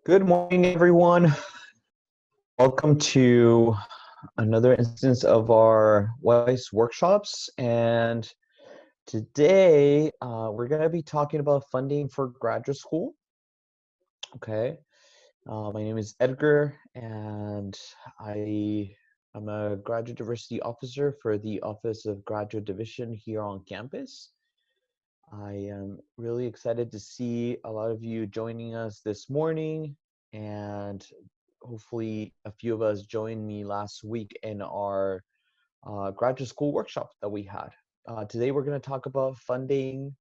Good morning, everyone. Welcome to another instance of our WISE workshops. And today we're going to be talking about funding for graduate school. Okay. My name is Edgar, and I'm a graduate diversity officer for the Office of Graduate Division here on campus. I am really excited to see a lot of you joining us this morning, and hopefully a few of us joined me last week in our graduate school workshop that we had. Today we're going to talk about funding,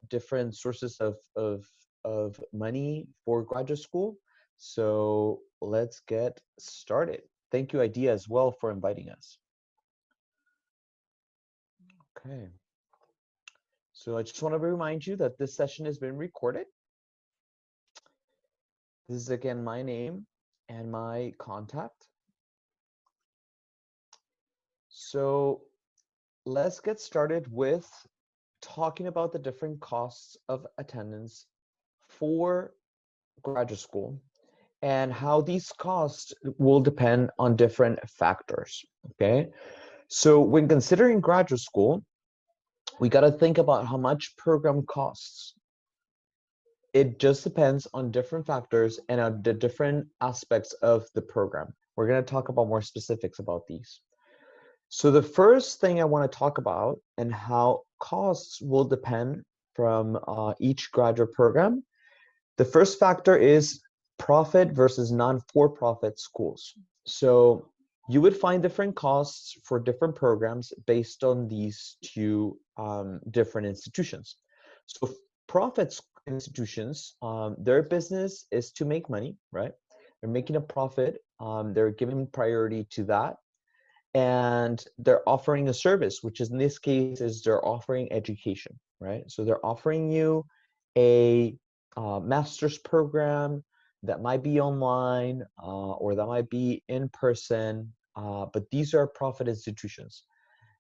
different sources of money for graduate school. So let's get started. Thank you, IDEA, as well, for inviting us. Okay. So I just want to remind you that this session has been recorded. This is again my name and my contact. So let's get started with talking about the different costs of attendance for graduate school and how these costs will depend on different factors. Okay, so when considering graduate school, we got to think about how much program costs. It just depends on different factors and on the different aspects of the program. We're going to talk about more specifics about these. So the first thing I want to talk about and how costs will depend from each graduate program. The first factor is profit versus non-for-profit schools. So you would find different costs for different programs based on these two different institutions. So profit institutions, their business is to make money, right? They're making a profit. They're giving priority to that. And they're offering a service, which is in this case is they're offering education, right? So they're offering you a master's program that might be online or that might be in person, but these are profit institutions.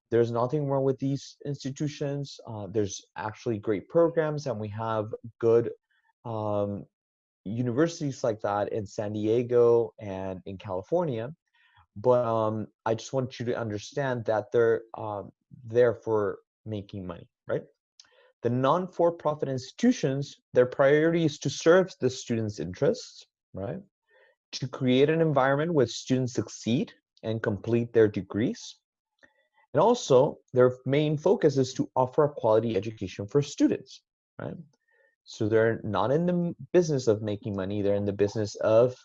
There's nothing wrong with these institutions. There's actually great programs, and we have good universities like that in San Diego and in California. But I just want you to understand that they're there for making money, right? The non-for-profit institutions, their priority is to serve the students' interests, right? To create an environment where students succeed and complete their degrees. And also, their main focus is to offer a quality education for students, right? So they're not in the business of making money, they're in the business of,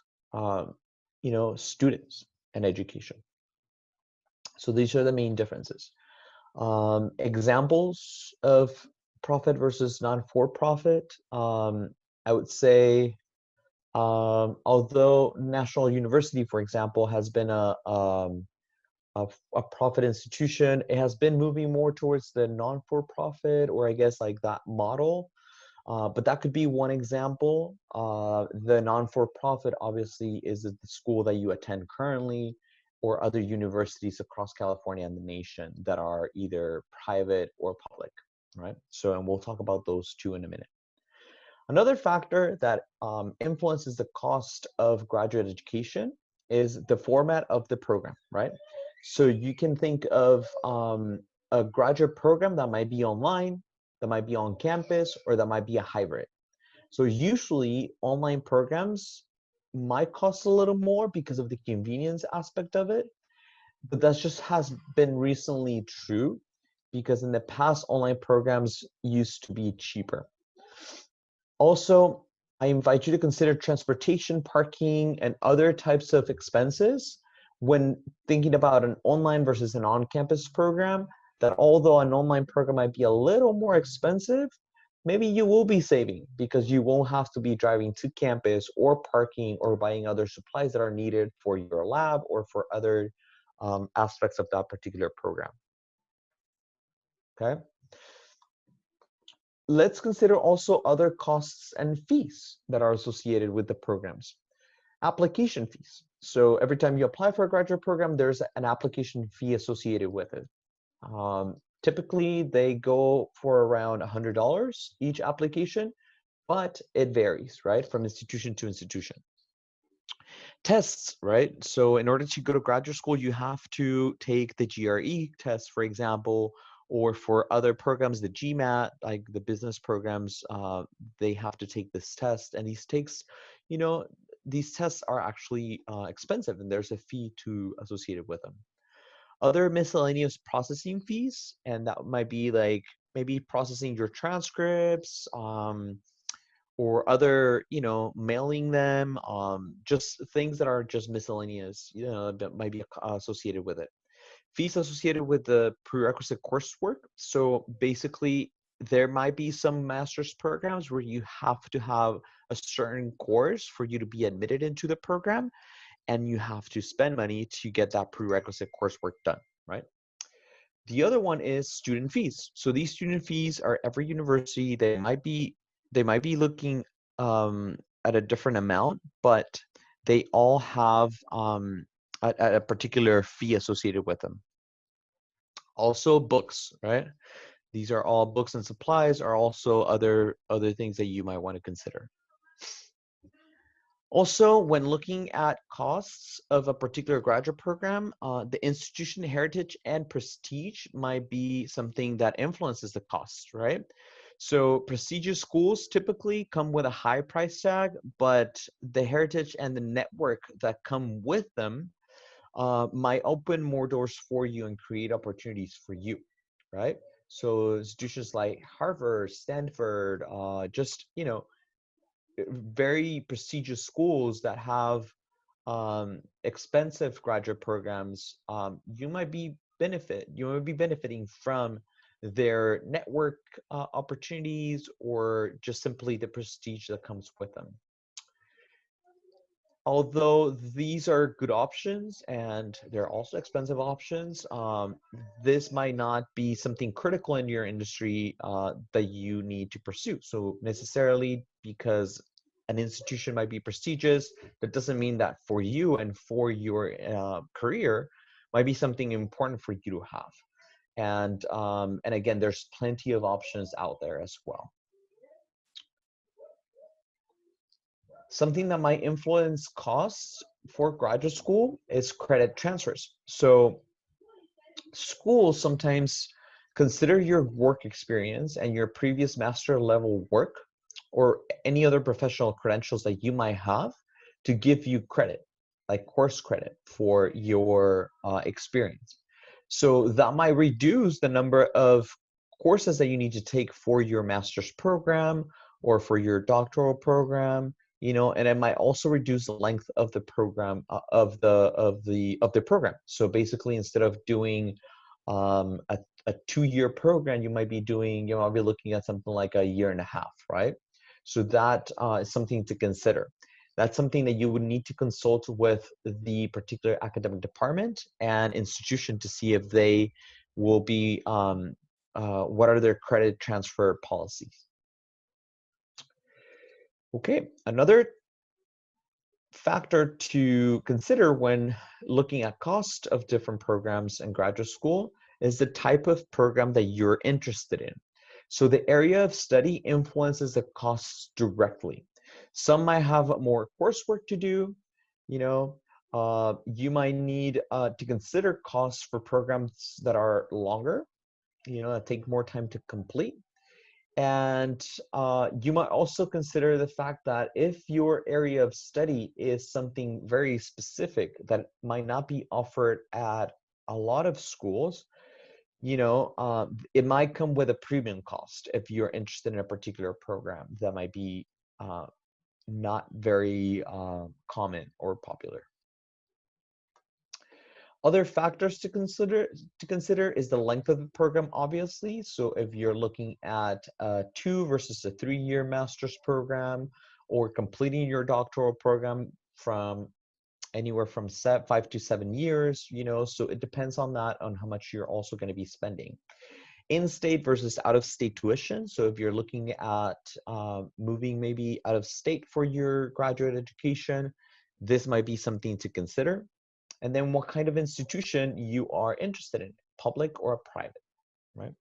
students and education. So these are the main differences. Examples of profit versus non-for-profit, I would say, although National University, for example, has been a profit institution, it has been moving more towards the non-for-profit, or I guess like that model. But that could be one example. The non-for-profit obviously is the school that you attend currently, or other universities across California and the nation that are either private or public, right? So, and we'll talk about those two in a minute. Another factor that influences the cost of graduate education is the format of the program, right? So you can think of a graduate program that might be online, that might be on campus, or that might be a hybrid. So usually online programs might cost a little more because of the convenience aspect of it, but that just has been recently true because in the past online programs used to be cheaper. Also, I invite you to consider transportation, parking, and other types of expenses when thinking about an online versus an on-campus program, that although an online program might be a little more expensive, maybe you will be saving because you won't have to be driving to campus or parking or buying other supplies that are needed for your lab or for other aspects of that particular program. Okay. Let's consider also other costs and fees that are associated with the programs. Application fees. So every time you apply for a graduate program, there's an application fee associated with it. Typically, they go for around $100 each application, but it varies, right, from institution to institution. Tests, right? So in order to go to graduate school, you have to take the GRE test, for example, or for other programs, the GMAT, like the business programs, they have to take this test. And these takes, you know, these tests are actually expensive, and there's a fee associated with them. Other miscellaneous processing fees, and that might be like maybe processing your transcripts, or other, mailing them, just things that are just miscellaneous, that might be associated with it. Fees associated with the prerequisite coursework. So basically, there might be some master's programs where you have to have a certain course for you to be admitted into the program, and you have to spend money to get that prerequisite coursework done, right? The other one is student fees. So these student fees are every university. They might be looking at a different amount, but they all have a particular fee associated with them. Also, books, right? These are all books and supplies are also other things that you might want to consider. Also, when looking at costs of a particular graduate program, the institution heritage and prestige might be something that influences the cost, right? So prestigious schools typically come with a high price tag, but the heritage and the network that come with them might open more doors for you and create opportunities for you, right? So institutions like Harvard, Stanford, just, very prestigious schools that have expensive graduate programs, you might be benefiting from their network opportunities, or just simply the prestige that comes with them. Although these are good options and they're also expensive options, this might not be something critical in your industry that you need to pursue. So necessarily, because an institution might be prestigious, that doesn't mean that for you and for your career might be something important for you to have. And again, there's plenty of options out there as well. Something that might influence costs for graduate school is credit transfers. So schools sometimes consider your work experience and your previous master level work, or any other professional credentials that you might have, to give you credit, like course credit for your experience. So that might reduce the number of courses that you need to take for your master's program or for your doctoral program, and it might also reduce the length of the program, of the program. So basically, instead of doing a 2-year program, you might be doing, I'll be looking at something like a year and a half, right? So that is something to consider. That's something that you would need to consult with the particular academic department and institution to see if they will be, what are their credit transfer policies. Okay, another factor to consider when looking at cost of different programs in graduate school is the type of program that you're interested in. So the area of study influences the costs directly. Some might have more coursework to do. You might need to consider costs for programs that are longer, that take more time to complete. And you might also consider the fact that if your area of study is something very specific that might not be offered at a lot of schools, it might come with a premium cost if you're interested in a particular program that might be not very common or popular. Other factors to consider is the length of the program, obviously. So if you're looking at a 2 versus a 3-year master's program, or completing your doctoral program from anywhere from 5 to 7 years, so it depends on that, on how much you're also going to be spending. In-state versus out-of-state tuition. So if you're looking at moving maybe out of state for your graduate education, this might be something to consider. And then what kind of institution you are interested in, public or private, right?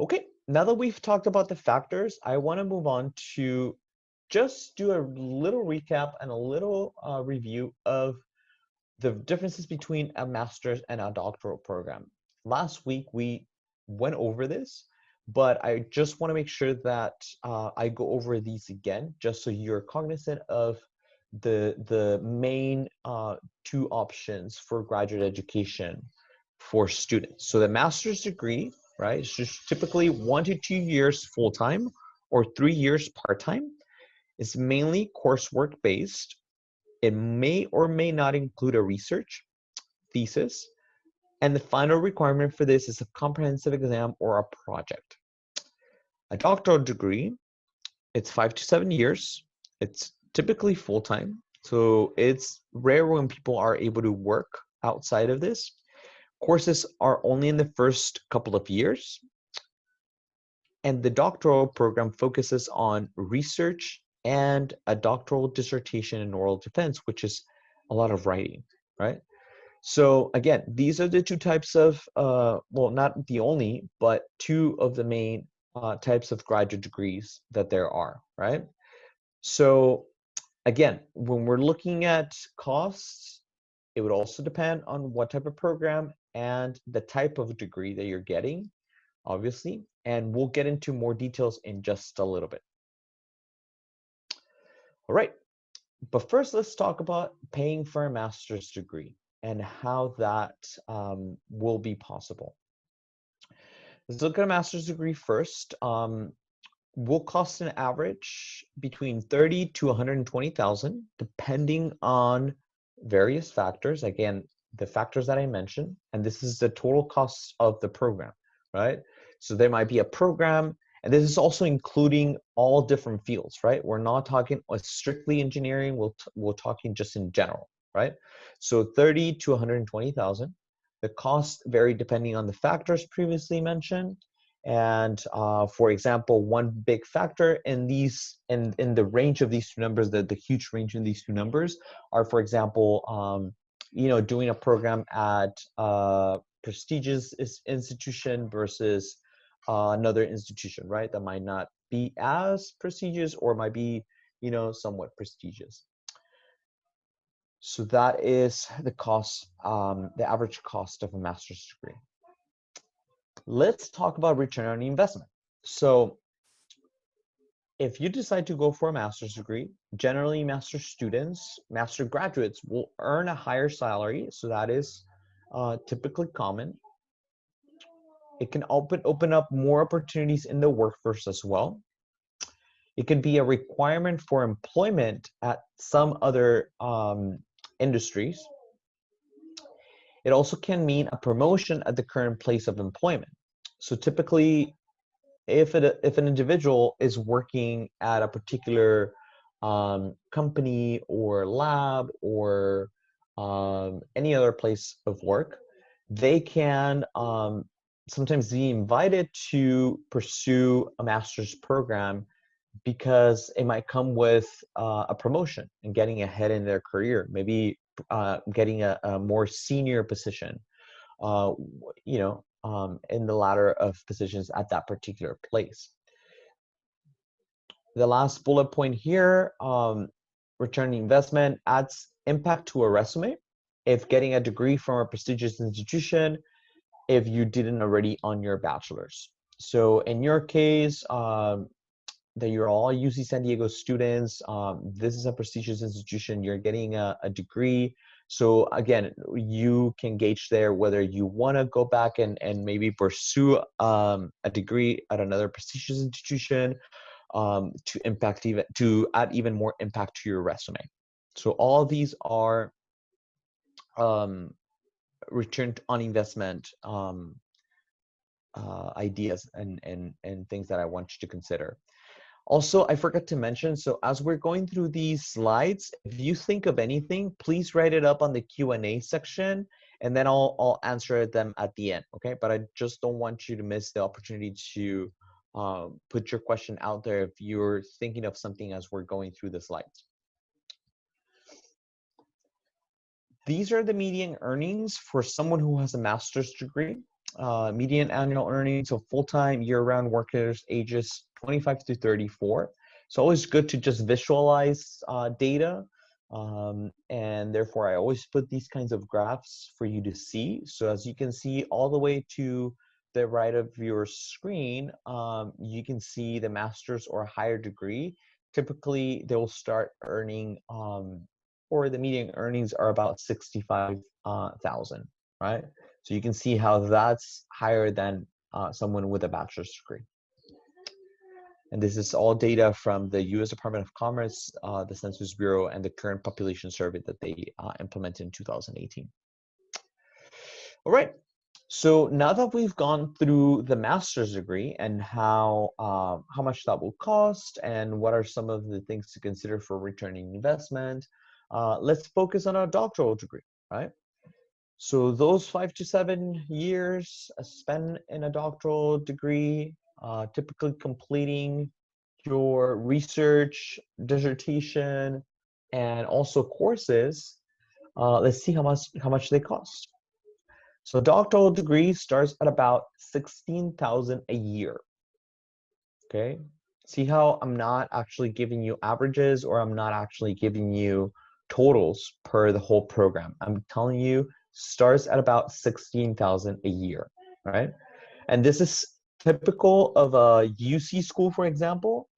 Okay, now that we've talked about the factors, I want to move on to just do a little recap and a little review of the differences between a master's and a doctoral program. Last week we went over this, but I just want to make sure that I go over these again, just so you're cognizant of the main two options for graduate education for students. So the master's degree, right, is just typically 1 to 2 years full-time or 3 years part-time. It's mainly coursework based. It may or may not include a research thesis, and the final requirement for this is a comprehensive exam or a project. A doctoral degree, it's 5 to 7 years. It's typically full-time, so it's rare when people are able to work outside of this. Courses are only in the first couple of years, and the doctoral program focuses on research and a doctoral dissertation in oral defense, which is a lot of writing, right? So again, these are the two types of, well, not the only, but two of the main types of graduate degrees that there are, right? So again, when we're looking at costs, it would also depend on what type of program and the type of degree that you're getting, obviously, and we'll get into more details in just a little bit. All right, but first let's talk about paying for a master's degree and how that will be possible. Let's look at a master's degree first. Will cost an average between 30 to 120,000, depending on various factors. Again, the factors that I mentioned, and this is the total cost of the program, right? So there might be a program, and this is also including all different fields, right? We're not talking strictly engineering. We're talking just in general, right? So 30 to 120,000. The costs vary depending on the factors previously mentioned. And for example, one big factor in these, in the range of these two numbers, the huge range in these two numbers are, for example, you know, doing a program at a prestigious institution versus another institution, right? That might not be as prestigious or might be, you know, somewhat prestigious. So that is the cost, the average cost of a master's degree. Let's talk about return on investment. So if you decide to go for a master's degree, generally master students, master graduates will earn a higher salary. So that is typically common. It can open up more opportunities in the workforce as well. It can be a requirement for employment at some other industries. It also can mean a promotion at the current place of employment. So typically, if an individual is working at a particular company or lab or any other place of work, they can sometimes be invited to pursue a master's program because it might come with a promotion and getting ahead in their career, maybe getting a more senior position, you know, in the ladder of positions at that particular place. The last bullet point here, return on investment adds impact to a resume. If getting a degree from a prestigious institution, if you didn't already on your bachelor's. So in your case, that you're all UC San Diego students, this is a prestigious institution, you're getting a degree. So again, you can gauge there whether you want to go back and maybe pursue a degree at another prestigious institution to add even more impact to your resume. So all of these are return on investment ideas and things that I want you to consider. Also, I forgot to mention, so as we're going through these slides, if you think of anything, please write it up on the Q&A section, and then I'll answer them at the end, okay? But I just don't want you to miss the opportunity to put your question out there if you're thinking of something as we're going through the slides. These are the median earnings for someone who has a master's degree. median annual earnings of full-time year-round workers ages 25 to 34. It's always good to just visualize data. And therefore, I always put these kinds of graphs for you to see. So as you can see all the way to the right of your screen, you can see the master's or higher degree. Typically, they'll start earning, or the median earnings are about 65,000, right? So you can see how that's higher than someone with a bachelor's degree. And this is all data from the U.S. Department of Commerce, the Census Bureau, and the current population survey that they implemented in 2018. All right. So now that we've gone through the master's degree and how much that will cost and what are some of the things to consider for returning investment, let's focus on a doctoral degree, right? So those 5 to 7 years spent in a doctoral degree, typically completing your research, dissertation, and also courses, let's see how much they cost. So doctoral degree starts at about 16,000 a year. Okay, see how I'm not actually giving you averages, or I'm not actually giving you totals per the whole program. I'm telling you starts at about 16,000 a year, right? And this is typical of a UC school, for example.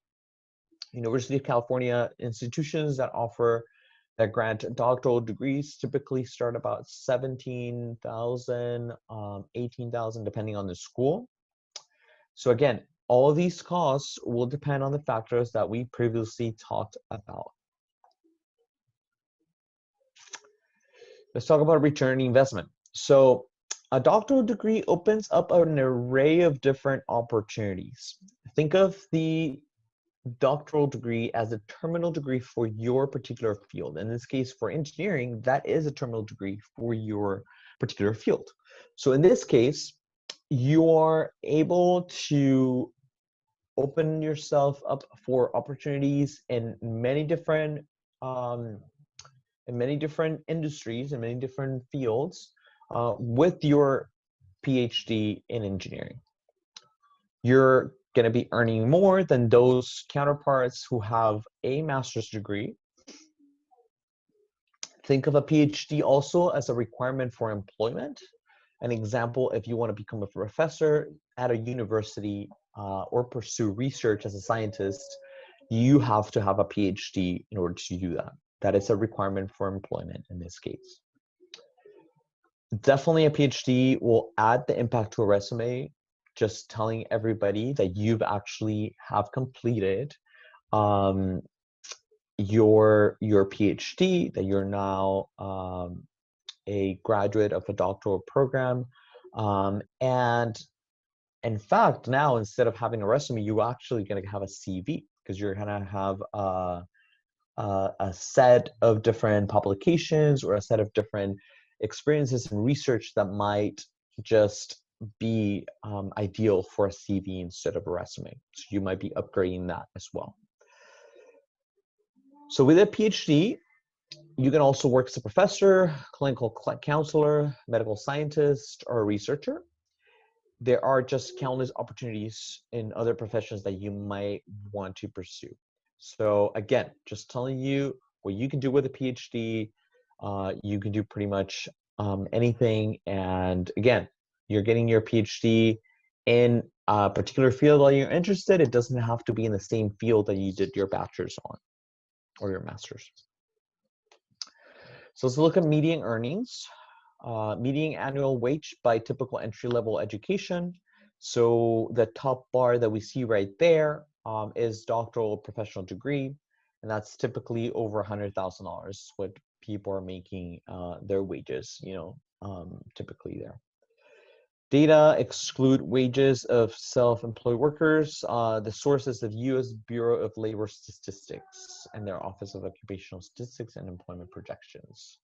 University of California institutions that offer that grant doctoral degrees typically start about 17,000, 18,000, depending on the school. So again, all of these costs will depend on the factors that we previously talked about. Let's talk about return investment. So a doctoral degree opens up an array of different opportunities. Think of the doctoral degree as a terminal degree for your particular field. In this case, for engineering, that is a terminal degree for your particular field. So in this case, you are able to open yourself up for opportunities in many different industries and many different fields with your PhD in engineering. You're going to be earning more than those counterparts who have a master's degree. Think of a PhD also as a requirement for employment. An example, if you want to become a professor at a university or pursue research as a scientist, you have to have a PhD in order to do that. That is a requirement for employment in this case. Definitely a PhD will add the impact to a resume, just telling everybody that you've actually have completed your PhD, that you're now a graduate of a doctoral program. And in fact, now instead of having a resume, you're actually going to have a CV, because you're going to have a set of different publications or a set of different experiences and research that might just be ideal for a CV instead of a resume. So you might be upgrading that as well. So with a PhD, you can also work as a professor, clinical counselor, medical scientist, or a researcher. There are just countless opportunities in other professions that you might want to pursue. So again, just telling you what you can do with a PhD. You can do pretty much anything. And again, you're getting your PhD in a particular field that you're interested. It doesn't have to be in the same field that you did your bachelor's on or your master's. So let's look at median earnings. Median annual wage by typical entry-level education. So the top bar that we see right there is doctoral professional degree, and that's typically over $100,000 what people are making their wages, typically there. Data exclude wages of self-employed workers. The sources of U.S. Bureau of Labor Statistics and their Office of Occupational Statistics and Employment Projections.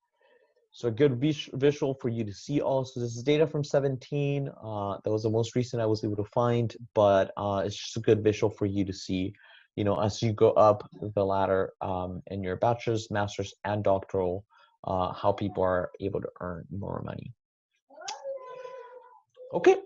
So a good visual for you to see also. This is data from 17. That was the most recent I was able to find, but it's just a good visual for you to see, as you go up the ladder in your bachelor's, master's, and doctoral, how people are able to earn more money. Okay,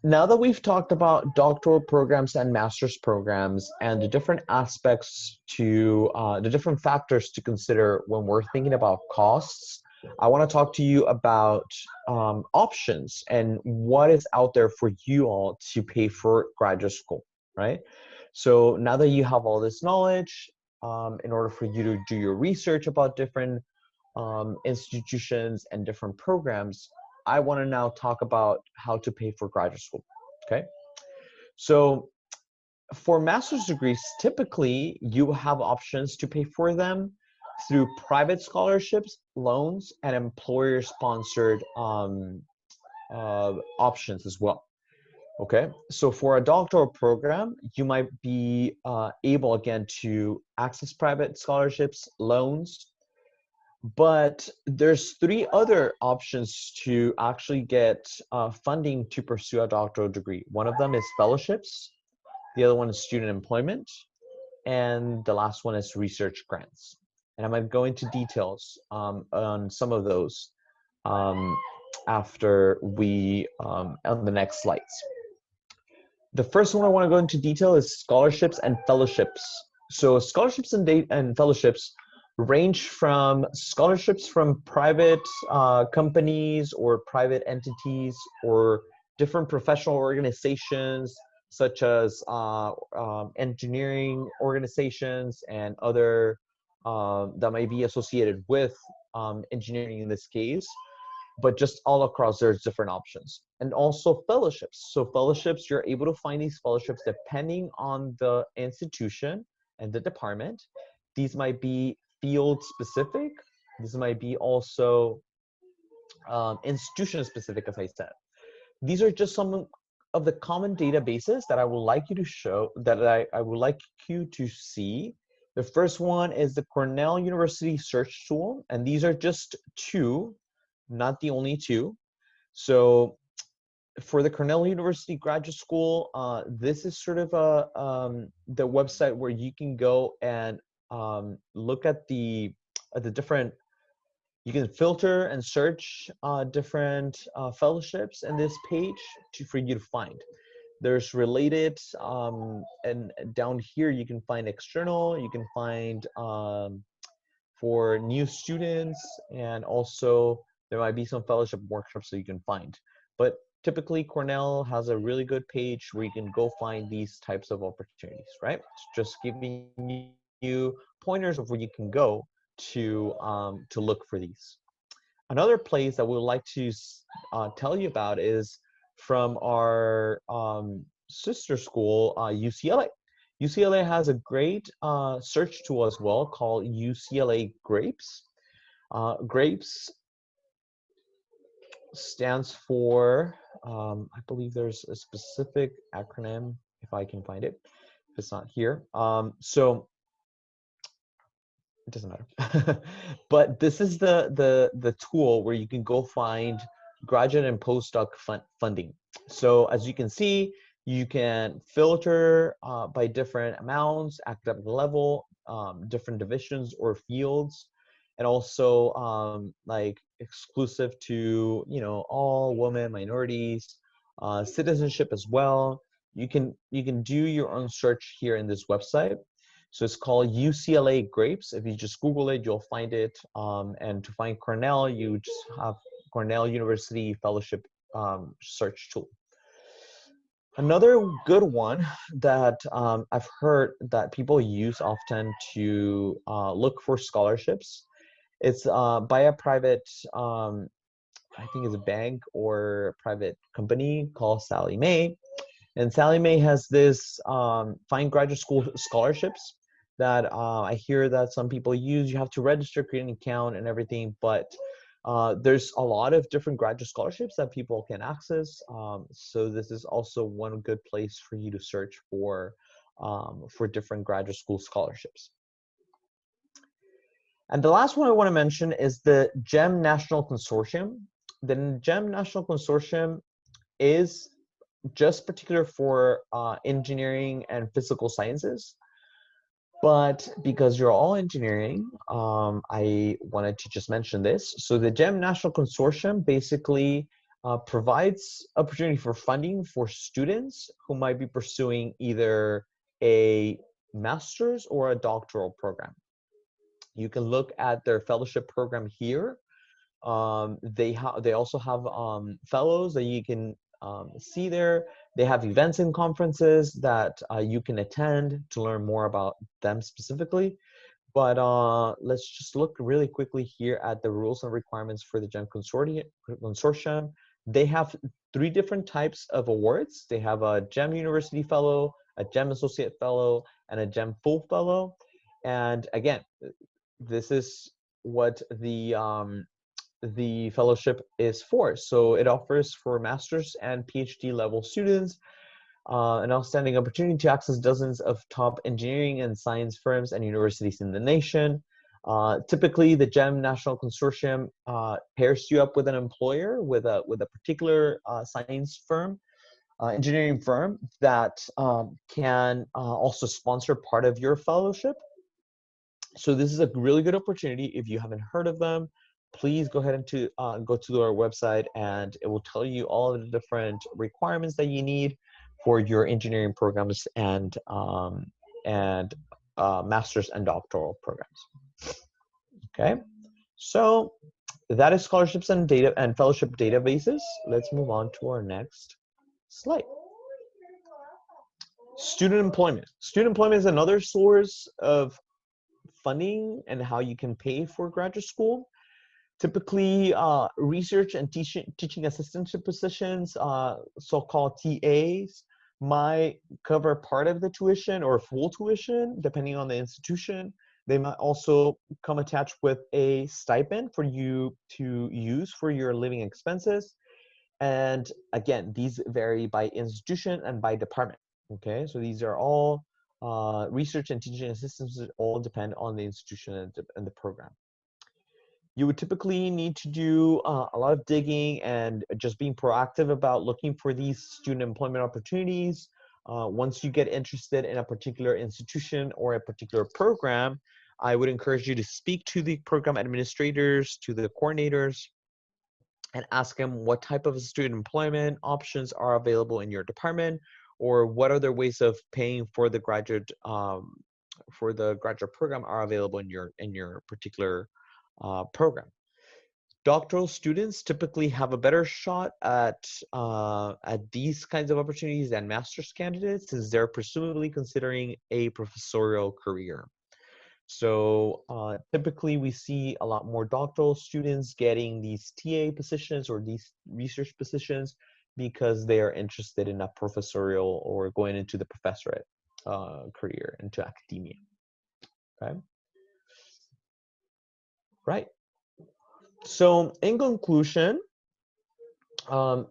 now that we've talked about doctoral programs and master's programs and the different aspects to the different factors to consider when we're thinking about costs, I want to talk to you about options and what is out there for you all to pay for graduate school, right? So now that you have all this knowledge, in order for you to do your research about different institutions and different programs, I want to now talk about how to pay for graduate school. Okay. So for master's degrees, typically you have options to pay for them through private scholarships, loans, and employer-sponsored options as well. Okay, so for a doctoral program, you might be able again to access private scholarships, loans, but there's three other options to actually get funding to pursue a doctoral degree. One of them is fellowships, the other one is student employment, and the last one is research grants. And I might go into details on some of those after we on the next slides. The first one I want to go into detail is scholarships and fellowships. So scholarships and fellowships range from scholarships from private companies or private entities or different professional organizations such as engineering organizations and other that might be associated with engineering in this case, but just all across there's different options. And also fellowships. So fellowships, you're able to find these fellowships depending on the institution and the department. These might be field specific. This might be also institution specific, as I said. These are just some of the common databases that I would like you to show, that I would like you to see. The first one is the Cornell University Search Tool, and these are just two, not the only two. So for the Cornell University Graduate School, this is sort of the website where you can go and look at the different, you can filter and search different fellowships in this page for you to find. There's related, and down here you can find external, you can find for new students, and also there might be some fellowship workshops that you can find. But typically Cornell has a really good page where you can go find these types of opportunities, right? It's just giving you pointers of where you can go to look for these. Another place that we would like to tell you about is from our sister school, UCLA. UCLA has a great search tool as well called UCLA Grapes. Grapes stands for, I believe there's a specific acronym, if I can find it, if it's not here. So it doesn't matter. But this is the tool where you can go find graduate and postdoc funding. So as you can see, you can filter by different amounts, academic level, different divisions or fields, and also like exclusive to, you know, all women, minorities, citizenship as well. You can do your own search here in this website. So it's called UCLA Grapes. If you just Google it, you'll find it. And to find Cornell, you just have Cornell University Fellowship search tool. Another good one that I've heard that people use often to look for scholarships, it's by a private, I think it's a bank or a private company called Sallie Mae. And Sallie Mae has this Find Graduate School Scholarships that I hear that some people use. You have to register, create an account and everything, but there's a lot of different graduate scholarships that people can access. So this is also one good place for you to search for different graduate school scholarships. And the last one I want to mention is the GEM National Consortium. The GEM National Consortium is just particular for engineering and physical sciences. But because you're all engineering, I wanted to just mention this. So the GEM National Consortium basically provides opportunity for funding for students who might be pursuing either a master's or a doctoral program. You can look at their fellowship program here. They also have fellows that you can see there. They have events and conferences that you can attend to learn more about them specifically. But let's just look really quickly here at the rules and requirements for the GEM Consortium. They have 3 different types of awards. They have a GEM University Fellow, a GEM Associate Fellow, and a GEM Full Fellow. And again, this is what the fellowship is for. So it offers for master's and PhD level students an outstanding opportunity to access dozens of top engineering and science firms and universities in the nation. Typically, the GEM National Consortium pairs you up with an employer with a particular science firm, engineering firm that can also sponsor part of your fellowship. So this is a really good opportunity. If you haven't heard of them, please go ahead and go to our website, and it will tell you all of the different requirements that you need for your engineering programs and master's and doctoral programs. Okay, so that is scholarships and data and fellowship databases. Let's move on to our next slide. Student employment. Student employment is another source of funding and how you can pay for graduate school. Typically, research and teaching assistantship positions, so-called TAs, might cover part of the tuition or full tuition, depending on the institution. They might also come attached with a stipend for you to use for your living expenses. And again, these vary by institution and by department. Okay, so these are all research and teaching assistants that all depend on the institution and the program. You would typically need to do a lot of digging and just being proactive about looking for these student employment opportunities. Once you get interested in a particular institution or a particular program, I would encourage you to speak to the program administrators, to the coordinators, and ask them what type of student employment options are available in your department, or what other ways of paying for the graduate program are available in your particular program. Doctoral students typically have a better shot at these kinds of opportunities than master's candidates, since they're presumably considering a professorial career. So typically we see a lot more doctoral students getting these TA positions or these research positions because they are interested in a professorial or going into the professorate career, into academia. Okay. Right. So in conclusion,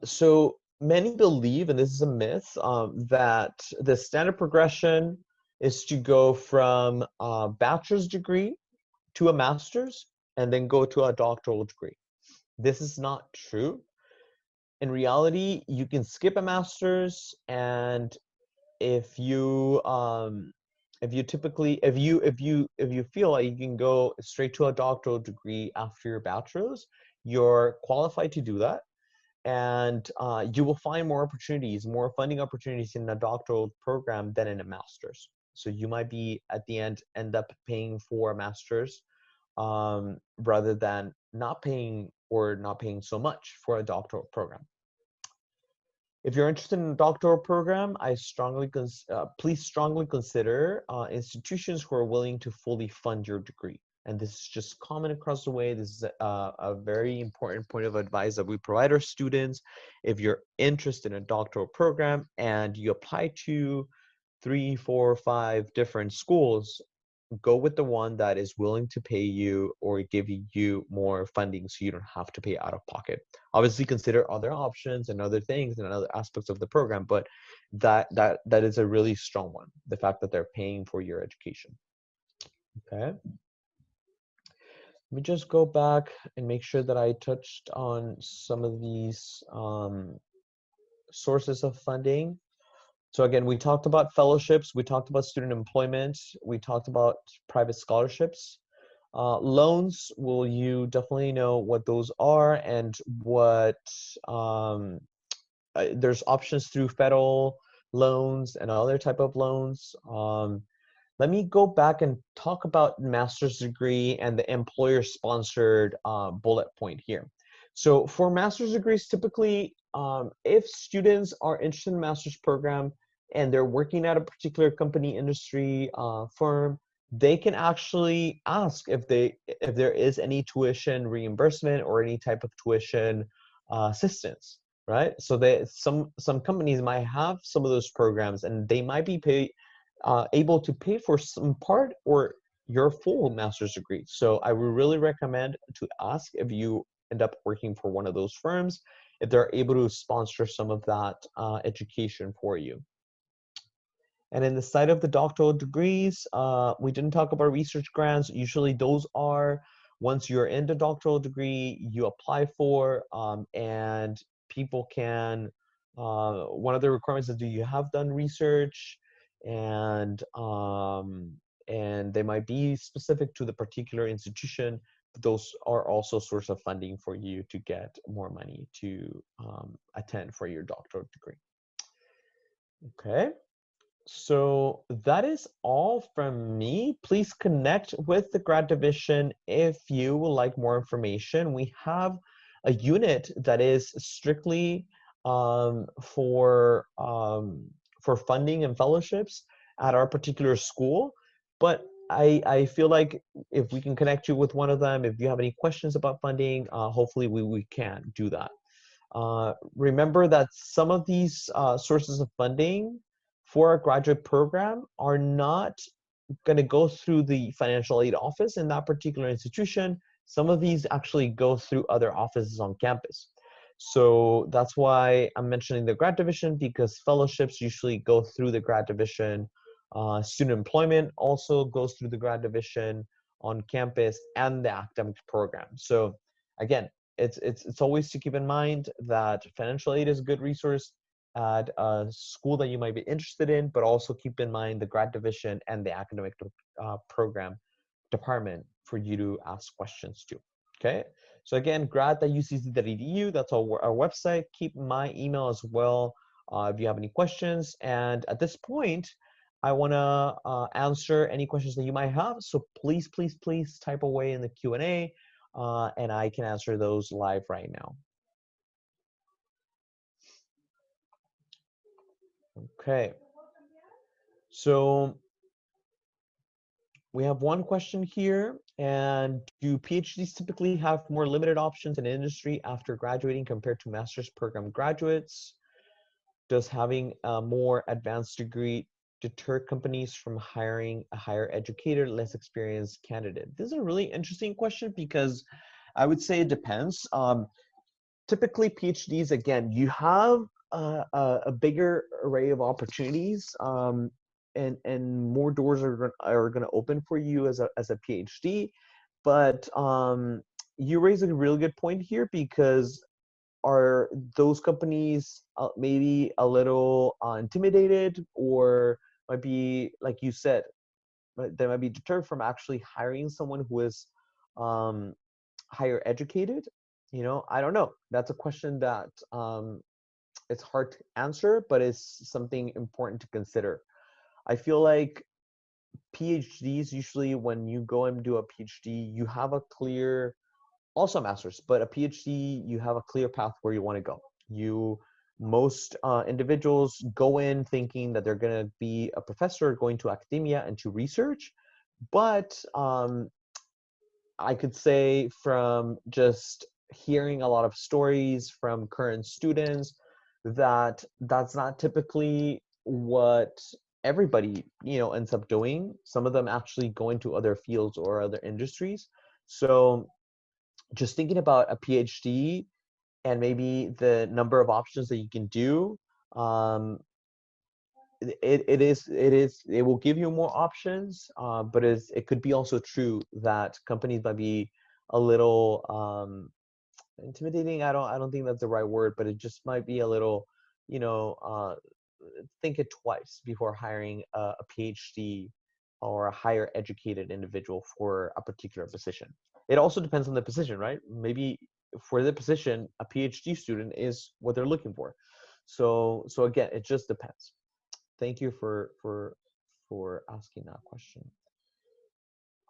so many believe, and this is a myth, that the standard progression is to go from a bachelor's degree to a master's and then go to a doctoral degree. This is not true. In reality, you can skip a master's, and if you feel like you can go straight to a doctoral degree after your bachelor's, you're qualified to do that, and you will find more opportunities, more funding opportunities in a doctoral program than in a master's. So you might be at the end up paying for a master's rather than not paying so much for a doctoral program. If you're interested in a doctoral program, please strongly consider institutions who are willing to fully fund your degree. And this is just common across the way. This is a very important point of advice that we provide our students. If you're interested in a doctoral program and you apply to 3, 4, 5 different schools, go with the one that is willing to pay you or give you more funding so you don't have to pay out of pocket. Obviously, consider other options and other things and other aspects of the program, but that is a really strong one, the fact that they're paying for your education. Okay. Let me just go back and make sure that I touched on some of these sources of funding. So again, we talked about fellowships, we talked about student employment, we talked about private scholarships. Loans, will you definitely know what those are and what there's options through federal loans and other type of loans. Let me go back and talk about master's degree and the employer-sponsored bullet point here. So for master's degrees, typically, if students are interested in master's program and they're working at a particular company, industry, firm, they can actually ask if there is any tuition reimbursement or any type of tuition assistance, right? So some companies might have some of those programs, and they might be able to pay for some part or your full master's degree. So I would really recommend to ask if you end up working for one of those firms, if they're able to sponsor some of that education for you. And in the side of the doctoral degrees, we didn't talk about research grants. Usually those are, once you're in the doctoral degree, you apply for, and people can, one of the requirements is, do you have done research? And, and they might be specific to the particular institution. But those are also source of funding for you to get more money to attend for your doctoral degree. Okay. So that is all from me. Please connect with the grad division if you would like more information. We have a unit that is strictly for funding and fellowships at our particular school. But I feel like if we can connect you with one of them, if you have any questions about funding, hopefully we can do that. Remember that some of these sources of funding for a graduate program are not going to go through the financial aid office in that particular institution. Some of these actually go through other offices on campus. So that's why I'm mentioning the grad division, because fellowships usually go through the grad division. Student employment also goes through the grad division on campus and the academic program. So again, it's always to keep in mind that financial aid is a good resource at a school that you might be interested in, but also keep in mind the grad division and the academic program department for you to ask questions to. Okay, so again, grad.ucc.edu, that's our website. Keep my email as well if you have any questions. And at this point, I want to answer any questions that you might have. So please, please, please type away in the Q&A, and I can answer those live right now. Okay. So we have one question here. And do PhDs typically have more limited options in industry after graduating compared to master's program graduates? Does having a more advanced degree deter companies from hiring a higher educated, less experienced candidate? This is a really interesting question because I would say it depends. Typically, PhDs, again, you have a bigger array of opportunities, and more doors are going to open for you as a PhD. But you raise a really good point here, because are those companies maybe a little intimidated, or might be, like you said, they might be deterred from actually hiring someone who is higher educated? You know, I don't know. That's a question that it's hard to answer, but it's something important to consider. I feel like PhDs, usually when you go and do a PhD, you have a clear, also a master's, but a PhD, you have a clear path where you want to go. Most individuals go in thinking that they're going to be a professor, going to academia and to research. But I could say, from just hearing a lot of stories from current students, that that's not typically what everybody, ends up doing. Some of them actually go into other fields or other industries. So just thinking about a PhD and maybe the number of options that you can do, it will give you more options, but it could be also true that companies might be a little intimidating. I don't think that's the right word, but it just might be a little, think it twice before hiring a PhD or a higher educated individual for a particular position. It also depends on the position, right? Maybe for the position, a PhD student is what they're looking for. So again, it just depends. Thank you for asking that question.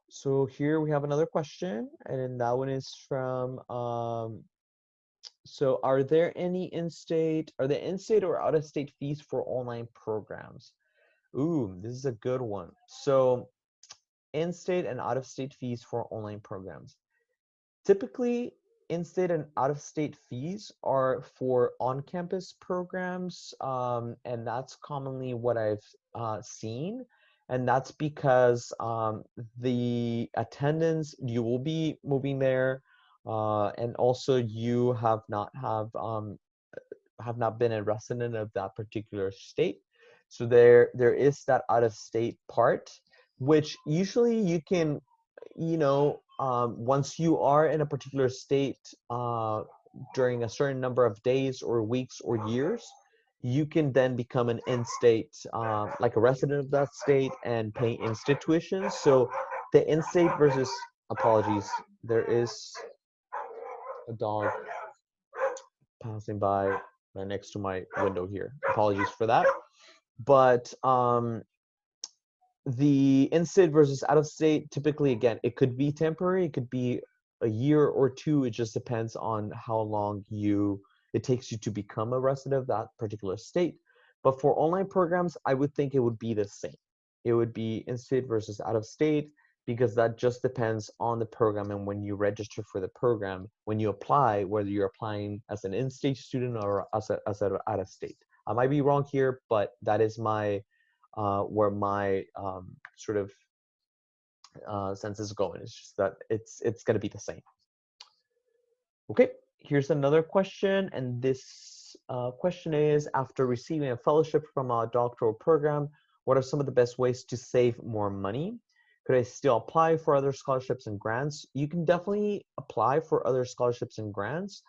So here we have another question, and that one is from so are there in-state or out-of-state fees for online programs? Ooh, this is a good one. So in-state and out-of-state fees for online programs. Typically, in-state and out-of-state fees are for on-campus programs, and that's commonly what I've seen. And that's because the attendance, you will be moving there, and also you have not been a resident of that particular state. So there is that out-of-state part, which usually you can, once you are in a particular state during a certain number of days or weeks or years, you can then become an in-state, like a resident of that state, and pay in-state tuition. So the in-state versus, apologies, there is a dog passing by right next to my window here. Apologies for that. But the in-state versus out-of-state, typically, again, it could be temporary, it could be a year or two. It just depends on how long it takes you to become a resident of that particular state. But for online programs, I would think it would be the same. It would be in-state versus out-of-state, because that just depends on the program. And when you register for the program, when you apply, whether you're applying as an in-state student or as an out-of-state. I might be wrong here, but that is where my sort of sense is going. It's just that it's going to be the same. Okay, here's another question, and this question is: after receiving a fellowship from a doctoral program, what are some of the best ways to save more money? Could I still apply for other scholarships and grants? You can definitely apply for other scholarships and grants.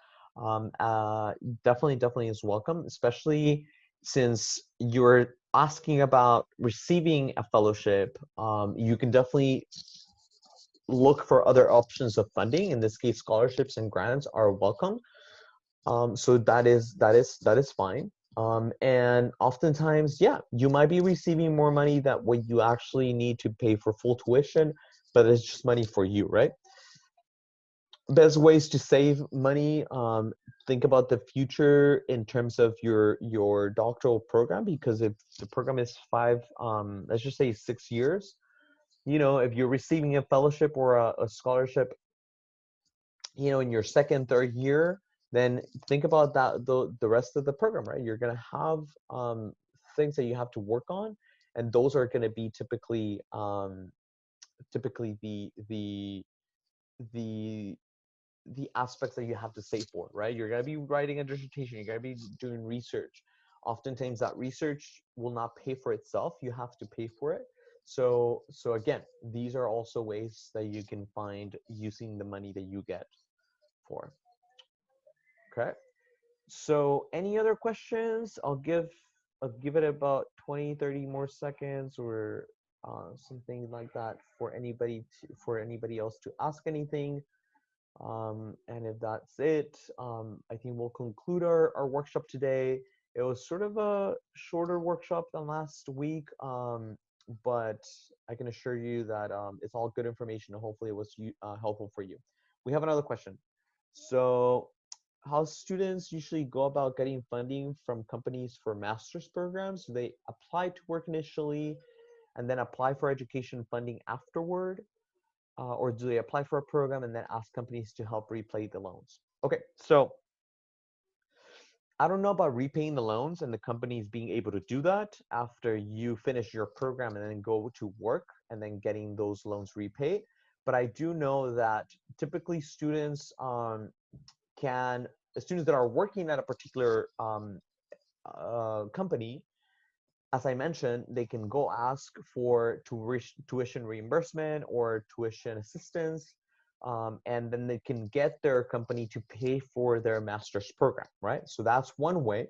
Definitely is welcome, especially since you're asking about receiving a fellowship. You can definitely look for other options of funding. In this case, scholarships and grants are welcome. So that is fine. And oftentimes, yeah, you might be receiving more money than what you actually need to pay for full tuition, but it's just money for you, right? Best ways to save money, think about the future in terms of your doctoral program, because if the program is let's just say 6 years, if you're receiving a fellowship or a scholarship, in your second, third year, then think about that the rest of the program, right? You're going to have things that you have to work on, and those are going to be typically the aspects that you have to save for, right? You're going to be writing a dissertation, you're going to be doing research. Oftentimes that research will not pay for itself, you have to pay for it. So again, these are also ways that you can find using the money that you get for. Okay, so any other questions? I'll give it about 20-30 more seconds, or something like that, for anybody else to ask anything. And if that's it, I think we'll conclude our workshop today. It was sort of a shorter workshop than last week, but I can assure you that it's all good information, and hopefully it was helpful for you. We have another question. So how students usually go about getting funding from companies for master's programs? Do they apply to work initially and then apply for education funding afterward? Or do they apply for a program and then ask companies to help repay the loans? Okay, so I don't know about repaying the loans and the companies being able to do that after you finish your program and then go to work and then getting those loans repaid. But I do know that typically students that are working at a particular company, as I mentioned, they can go ask for tuition reimbursement or tuition assistance, and then they can get their company to pay for their master's program, right? So that's one way.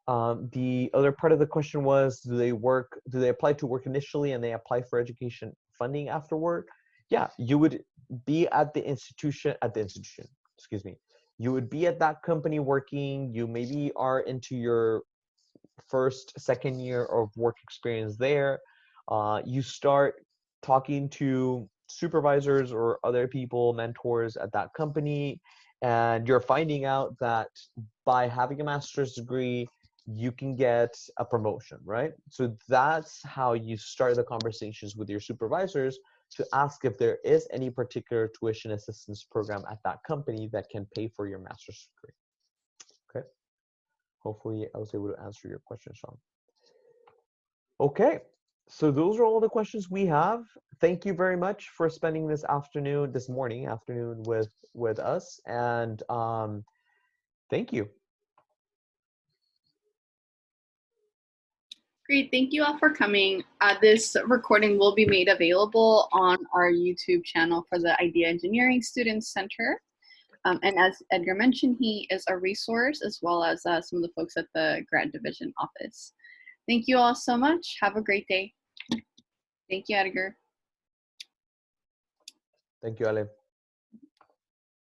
The other part of the question was, do they apply to work initially and they apply for education funding afterward? Yeah, you would be at the institution, excuse me. You would be at that company working, you maybe are into your second year of work experience there. You start talking to supervisors or other people, mentors at that company, and you're finding out that by having a master's degree, you can get a promotion, right? So that's how you start the conversations with your supervisors to ask if there is any particular tuition assistance program at that company that can pay for your master's degree. Okay. Hopefully I was able to answer your question, Sean. Okay, so those are all the questions we have. Thank you very much for spending this afternoon with us, and thank you. Great, thank you all for coming. This recording will be made available on our YouTube channel for the Idea Engineering Students Center. And as Edgar mentioned, he is a resource as well as some of the folks at the Grad Division office. Thank you all so much. Have a great day. Thank you, Edgar. Thank you, Ale.